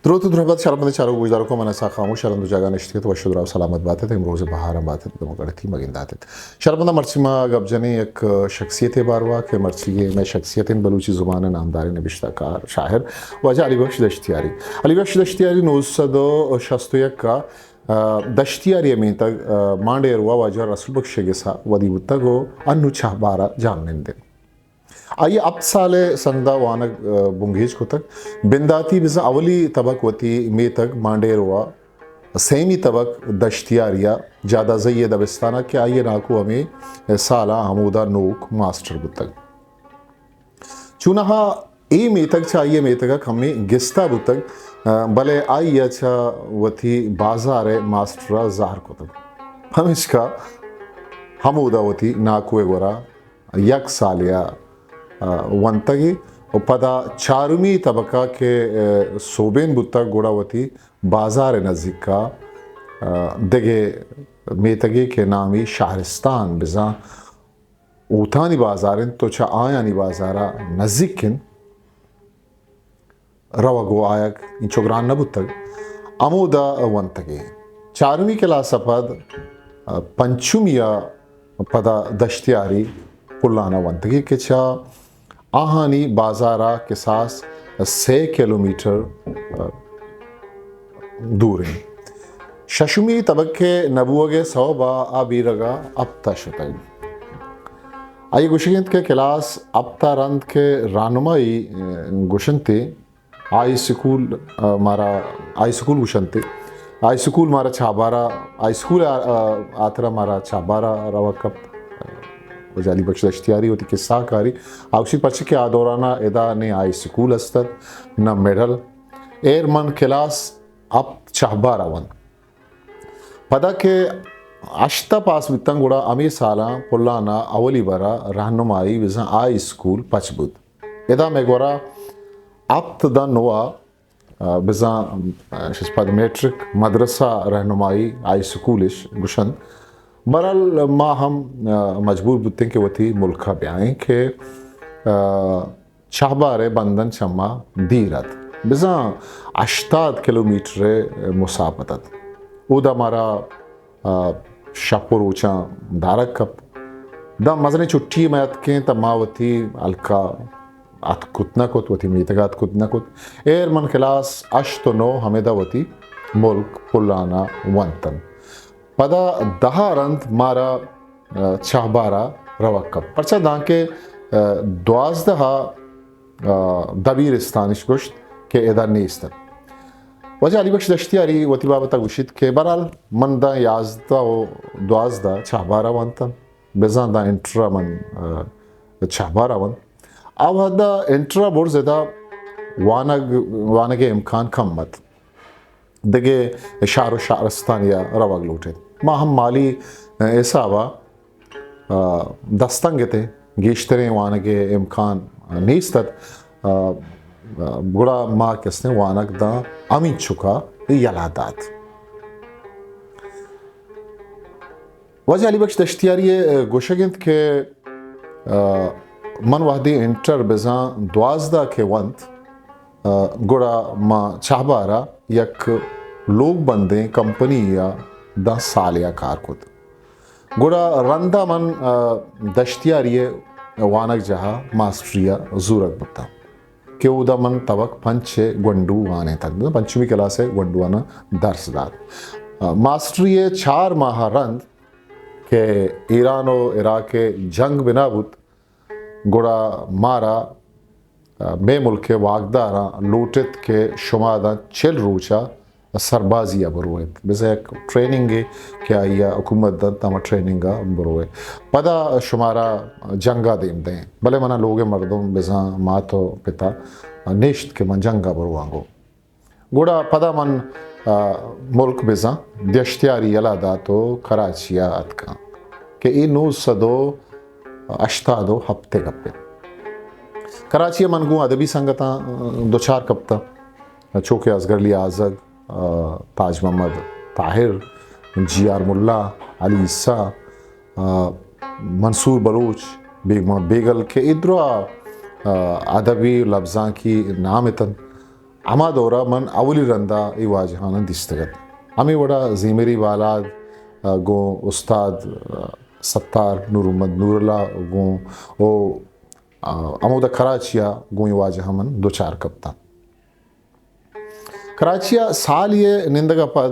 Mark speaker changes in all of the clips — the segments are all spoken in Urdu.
Speaker 1: درود و درود شرمنده چارو گوجدارو کو منسا خاموش شرمنده جاگا نشتی تو وشد راو سلامت باتت امروز بهارم باتت دموگرتی مگنداتت شرمنده مرسیما گبجنی یک شخصیت باروا که مرسی میں شخصیت بلوچی زبان نامداری نوشته کار شاعر واجه علی بخش دشتیاری. علی بخش دشتیاری 1961 کا دشتیاری میں تک مانڈے روا واجه رسول بخش گسا ودی بتگو انو چهبارا جامنده آئیے اب سال سندا وانک بنگیج کو تک بنداتی بزا اولی طبق وتی می تک مانڈے روا سیمی طبق دشتیاریا جادہ زی دبستانہ کہ آئیے ناکو ہمیں سالہ حمودہ نوک ماسٹر بتک چونہا ای می تک چاہیے می تک ہمیں گستا بتک بلے آئیے چا وتی بازار ماسٹرہ زہر کو تک ہم اس کا حمودہ وتی ناکوے گورا یک سالیا ونتگی و پدا چارمی طبقہ کے صوبین بتا گوڑاوتی بازار نزدیک کا دگے میتگی کے نامی شہرستان بزا اوتانی بازارن تو چا آیانی بازارا نزدیکن روگو آیک ان چگران نبتگ امودا ونتگی چارمی کے لاسپد پنچمیا پدا دشتیاری پلانا ونتگی کے چا آہانی بازارہ کے ساس 6 کلومیٹر دور ہیں ششمی طبقے نبوگے صوبہ آبیرگا ابتا شتائی آئی گوشگنت کے کلاس ابتا رند کے رانمائی گوشنتے آئی سکول گوشنتے آئی سکول مارا چھابارہ آئی سکول آترا مارا چھابارہ روکب وجالی بخش دشتیاری ہوتی کہ ساکاری آوشی پرچے کے آدورانا ادا نے آئی سکول استد نہ میڈل ایر من کلاس اب چہبارہ ون پدا کہ اشتا پاس بیتن گوڑا امی سالا پلانا اولی برا رہنمائی وزن آئی سکول پچ بود ادا میں گورا اب تدا نوا بزن شسپاد میٹرک مدرسہ رہنمائی آئی سکولش گوشن برال ما ہم مجبور بودتے ہیں کہ وہ تھی ملکہ بیائیں کہ چہبارے بندن چما دیرت بزاں 80 کلومیٹر مسافتت او دا مارا شپور اوچا دارک کپ دا مزنی چھٹی میت کے تا ما وہ تھی الکا ات کتنا کت وہ تھی میتگات کتنا کت ایر من کلاس 8 و 9 ہمیں دا وہ تھی ملک پلانا ونتن پدا دہا رند مارا چہبارہ روکب پرچہ دان کے 12 دبیرستانش گوشت کہ ادا نیستن وجہ علی بخش دشتیاری وتی بابتا گوشید کہ برحال من دا 11 و 12 چہبارہ ونتن بزان دا انٹرا من چہبارہ ون اب دا انٹرا بور زیدہ وانگ امکان کم مت دگے شہر و شہرستانیہ روگ لوٹے ما ہم مالی ایسا با دستنگ تھے گیشتریں وانگے امکان نیستت گڑا ما کس نے وانگ دا امین چکا یلادات وجہ علی بخش دشتیاری گوشگند کے من وحدی انٹر بزان 12 کے ونت گڑا ما چہبارہ یک لوگ بندیں کمپنی یا 10 سال یا کار کت گڑا رندہ من دشتیاری وانک جہا ماسٹریا زورک بتا کہ او دا من طبق 5 گنڈو وانے تک پنچمی کلاس ہے گنڈو وانا درس دار ماسٹری 4 ماہ رند کہ ایران و عراق جنگ بنا بود گڑا مارا میں ملک واقدارا لوٹت کے شمادہ 40 روچا سربازیہ بروئے بزا ایک ٹریننگ کیا یا حکومت دا تاما ٹریننگا بروئے پدا شمارا جنگا دیم دیں بلے منا لوگ مردم بزا ماتو پتا نیشت کے من جنگا بروانگو گوڑا پدا من ملک بزا دشتیاری یلا دا تو کراچیا اتکا کہ ای 980 ہفتے گپے کراچی منگو ادبی سنگتا دوچار کپتا چوکے ازگر لی آزگ تاج محمد طاہر جی آر ملا علی عیسیٰ منصور بلوچ بیگل کے ادرا ادبی لفظاں کی نامتن اما دورا من اولی رندا ای واجهان دیستگد امی وڑا زیمری بالاد گو استاد ستار نور محمد نور اللہ گو او امو دا کراچیا گوی واجہ من دو چار کپتا کراچیا سال یہ نندگا پد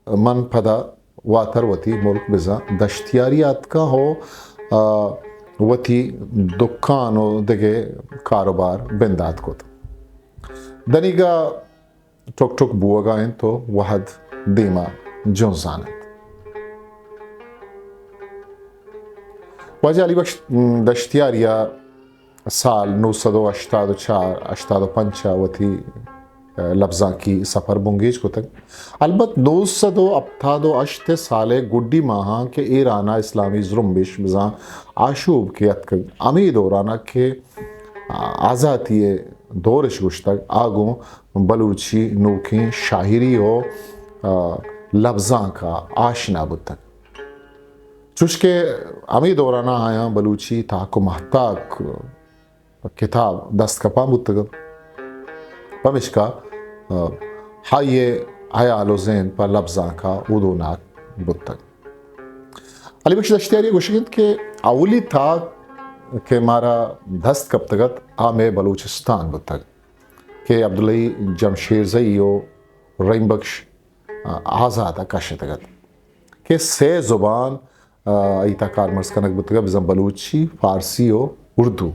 Speaker 1: من پدا واتر وتی ملک بزا دشتیاریات کا ہو وتی دکانو دگے کاروبار بندات کو دنیگا ٹوک ٹوک بوگا ان تو وحد دیما جونزانت واجہ علی بخش دشتیاریا سال 984 وتی لفظاں کی سفر بونگیج کو تک البت 978 سالے گڈی ماہاں کے ایرانا اسلامی زرمبش بزاں آشوب کے اتکگ امی دورانا کے آزادی دورش گشتگ آگوں بلوچی نوکیں شاہری و لفظاں کا آشنا بتک چوشکہ امی دورانا آیا بلوچی تاکو محتاق کتاب دست کپاں بتگ پمشکا ہائیے حیال و ذہن پر لفظاں کا ادوناک بتگ علی بخش دشتیاری گوشگند کہ اولی تاک کہ مارا دست کب تگت آمے بلوچستان بتگ کہ عبداللہ جمشیر زئی و رحیم بخش آزادہ کش تگت کہ سے زبان ایتا کارمرز کنک بتگا بزن بلوچی فارسی و اردو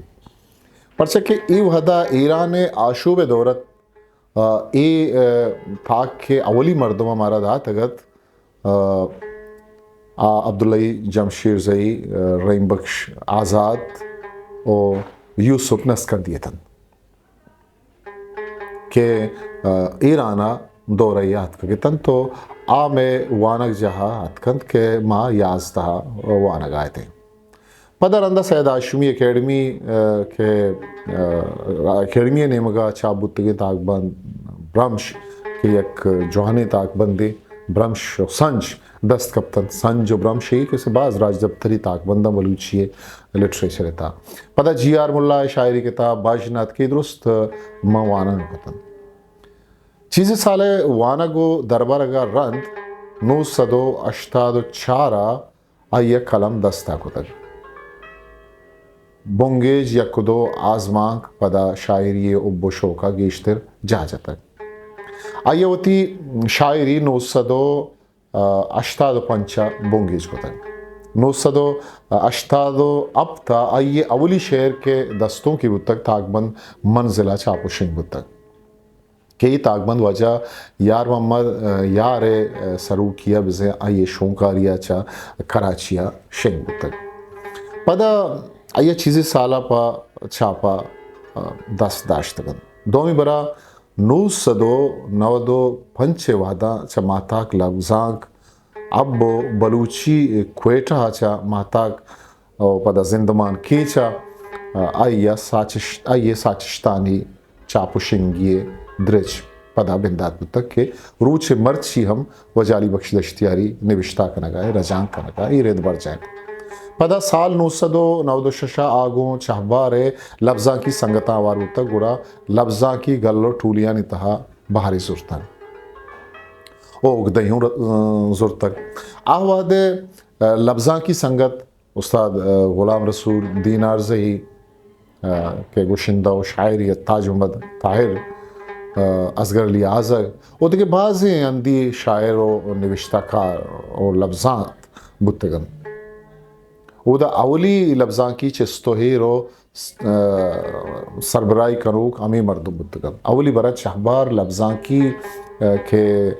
Speaker 1: پرچہ کہ ای وحدہ ایران آشوب دورت ای تاک کے اولی مردم ہمارا دا تگت عبداللہ جمشیر زئی رحیم بخش آزاد و یوسف نسکر دیتن کہ ایرانا دوریات کگتن تو آمے وانک جہا اتکند کہ ماں 11 وانک آئے تھے پدر اندہ سید آشمی اکیڈمی کے اکیڈمی نیمگا چابوتگی تاک بند برمش کہ یک جوہانی تاک بندی برمش و سنج دست کپتن سنج و برمشی کسی بعض راج دبتری تاک بندہ بلوچی لٹریچر تا پدہ جی آر ملا شاعری کتاب باجنات کی درست ماں وانک کتن چیزی سالے وانگو دربارگا رند 984 آئیے کلم دستا کتگ بونگیج یکدو آزمانک پدا شاعری ابو شوکا گیشتر جا جتگ آئیے ہوتی شاعری 985 بونگیج کتگ 980 اب تا آئیے اولی شعر کے دستوں کی بتگ تاکبند منزلہ چاپو شنگ بتگ کہ تاکبند وجہ یار محمد یار سرو کیا بزے آئیے شونکاریا چا کراچیا شنگ بتگ پدا آئیے چیزی سالہ پا چھاپا دست داشتگن دومی برا 995 وحدہ چا ماتاک لفظانک اب بلوچی کوئٹہ چا ماتاک پدا زندمان کی چا آئیے ساچشتانی چاپو شنگیے درج پدا بندات بتک کہ روچ مرچی ہم وجالی بخش دشتیاری نوشتہ کنگائے رجان کنگائے رید بر جائیں پدا سال 996 آگوں چہبارے لفظاں کی سنگتاں وارو تک گڑا لفظاں کی گلو ٹولیاں نتہا بہاری زورتن اوگ دہیوں زورتک آوادے لفظاں کی سنگت استاد غلام رسول دینار زہی کہ گوشندہ و شاعری تاج محمد طاہر اصغر علی آزر وہ دیکھے بعضی اندی شاعر و نوشتہ کار اور لفظات بتگن وہ دا اولی لفظاں کی چستوہیر و سربرائی کنوک امی مردم بتگن اولی برا چہبار لفظاں کی کہ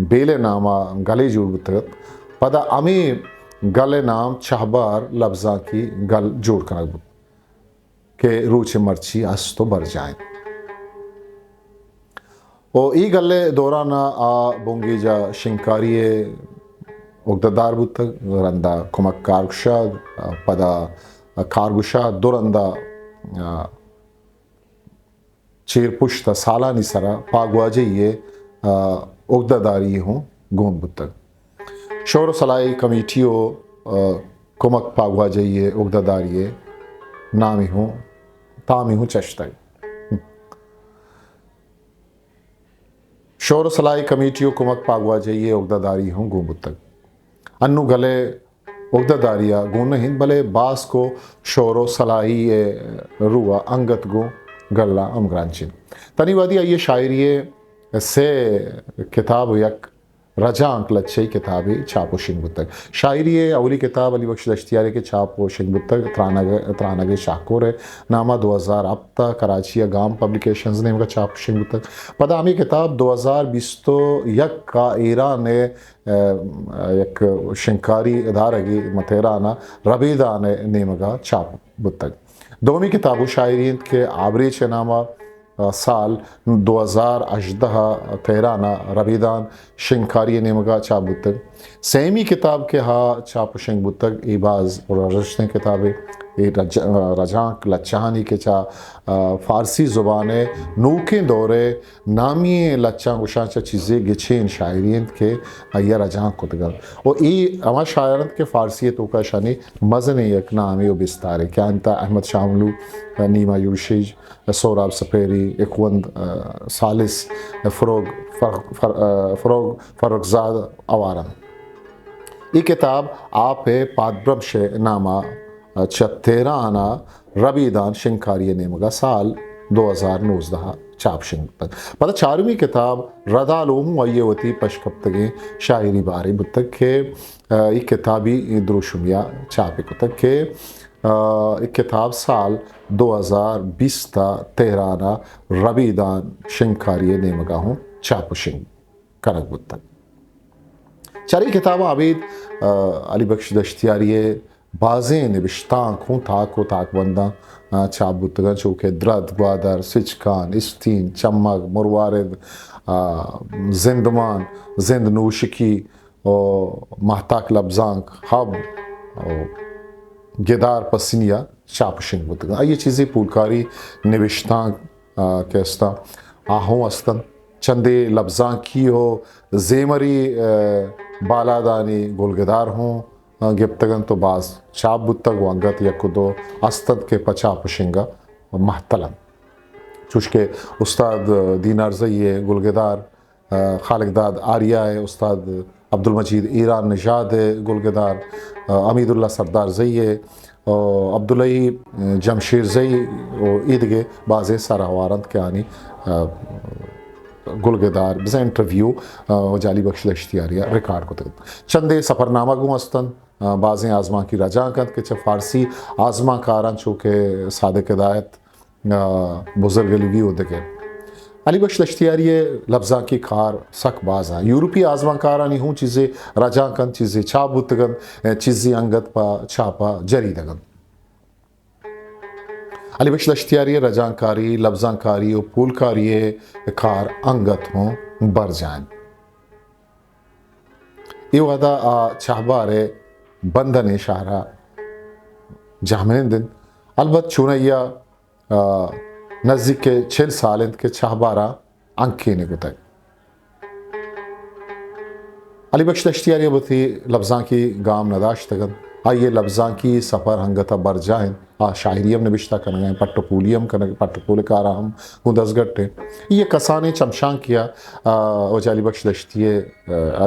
Speaker 1: بیلے نامہ گلے جوڑ بتگن پدا امی گلے نام چہبار لفظاں کی گل جوڑ کنک بت کہ روچ مرچی استو بر جائیں او ای گلے دورانا آ بونگی جا شنکاریے اگددار بتگ رندہ کمک کارگشاد پدا کارگشاد دو رندہ چیر پشت سالانی سرا پاگواجے یہ اگدداری ہوں گون بتگ شور و سلائی کمیٹیو کمک پاگواجے یہ اگدداری نامی ہوں تامی ہوں چشتگ شور و صلاحی کمیٹیوں کمک پاگوا جائیے عقدہ داری ہوں گو بتک انو گلے عقدہ داریا گون ہند بلے باس کو شور و صلاحی روا انگت گو گلا امگرانچن تنی وادی آئیے شاعری سے کتاب یک رجانک لچھئی کتابی چھاپو شنگ بتک شاعری اولی کتاب علی بخش دشتیاری کے چھاپو شنگ بتک ترانگے شاہکور ہے نامہ 2000 ابتا کراچی گام پبلیکیشنز نے چھاپ شنگ بتک پدا ہمیں کتاب 2021 کا ایران نے یک شنکاری ادارگی متیرانا ربیدان نیمگا چھاپ بتک دومی کتابو شاعرین کے آبریچ نامہ سال 2018 تیرانہ ربیدان شنکاری نیمگا چھاپ بتک سیمی کتاب کے ہاں چھاپ شنگ بتک ای باز اور رشتیں کتابیں رجانک لچانی کے چا فارسی زبانے نوکیں دورے نامی لچان گشانچہ چیزیں گچین شاعرین کے یہ رجانک کتگل اور ای اما شاعران کے فارسی تو کا شانی مزن یک نامی و بستارے کیا انتا احمد شاملو نیما یوشیج سوراب سپیری اکوند سالس فروغ فرخزاد اوارن یہ کتاب آپ پادبرم شے نامہ 13 ربیدان شنکاری نیمگا سال 2019 چھاپ شنگ بتک پتہ چارمی کتاب ردالوم ویوتی پشکپتگی شاعری باری بتک کہ یہ کتابی دروشمیا چھاپی کتک کہ ایک کتاب سال 2020 تا 13 ربیدان شنکاری نیمگا ہوں چھاپ شنگ کرک بتک چاری کتاب عبید علی بخش دشتیاری بازیں نبشتان کھوں تاک و تاک بندہ چھاپ بتگن چونکہ درد گوادر سچکان استین چمگ مروارد زندمان زند نوشکی محتاک لبزانک حب گدار پسینیا چھاپ شنگ بتگن یہ چیزیں پولکاری نبشتان کہستا آہوں استن چندے لبزاں کی ہو زیمری بالادانی گلگدار ہوں گپتگن تو باز چاپ بتگ وانگت یکو دو استد کے پچا پشنگا محتلم چوشکہ استاد دینار زیے گلگدار خالق داد آریہ ہے استاد عبدالمجید ایران نژاد گلگدار امید اللہ سردار زیے عبداللہ جمشیر زئی عیدگے بازے سراوارند کے آنی گلگدار بزا انٹرویو جالی بخش دشتیاریہ ریکارڈ کو تک چندے سفر نامہ گو استن بازیں آزماں کی رجاں کند کہ فارسی آزماں کاران چونکہ صادق ہدایت بزرگ لیوی ہو دکے علی بخش دشتیاری لفظاں کی کار سک بازاں یورپی آزماں کارانی ہوں چیزیں رجاں کند چیزیں چھاپ بتگن چیزیں انگت پا چھاپا جری دگن علی بخش دشتیاری رجانکاری لفظانکاری و پولکاری کار انگت ہوں بر جائیں یہ وعدہ چاہبارے بندن شاہرہ جامعین دن البت چونیا نزدیک کے 6 سالند کے چاہبارہ انکی نگوتا ہے علی بخش دشتیاری بتی لفظاں کی گام نداشتگن آئیے لفظاں کی سفر ہنگتا بر جائیں شاعریم نبشتہ کرنگائیں پٹو پولیم کرنگائیں پٹو پول کارا ہم گندز گٹے یہ کسانے چمشان کیا وجہ علی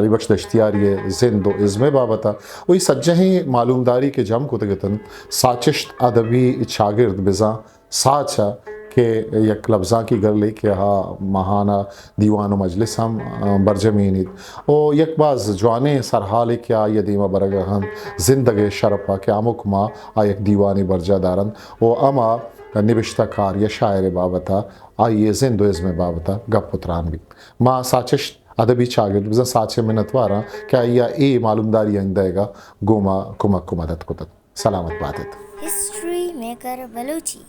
Speaker 1: بخش دشتیاری زند و ازمے بابتا وہی سجہیں معلومداری کے جم کو تگتن ساچشت ادبی چاگرد بزاں ساچا کہ یک لفظاں کی گر لے کہ ہاں ماہانہ دیوان و مجلس ہم برجمینید او یک باز جوانے سرحال کیا یہ دیمہ برگہن زندگی شرپا کہ آمک ما آیک دیوانی برجہ دارن او اما نبشتہ کار یا شاعر بابتا آئیے زند و ازم بابتا گپ پتران بھی ما ساچش ادبی چاگرد بزن ساچے منتوارا کہ یا ای معلومداری اندے گا گوما کمک کو مدد کو تک سلامت باتت
Speaker 2: ہسٹری میکر بلوچی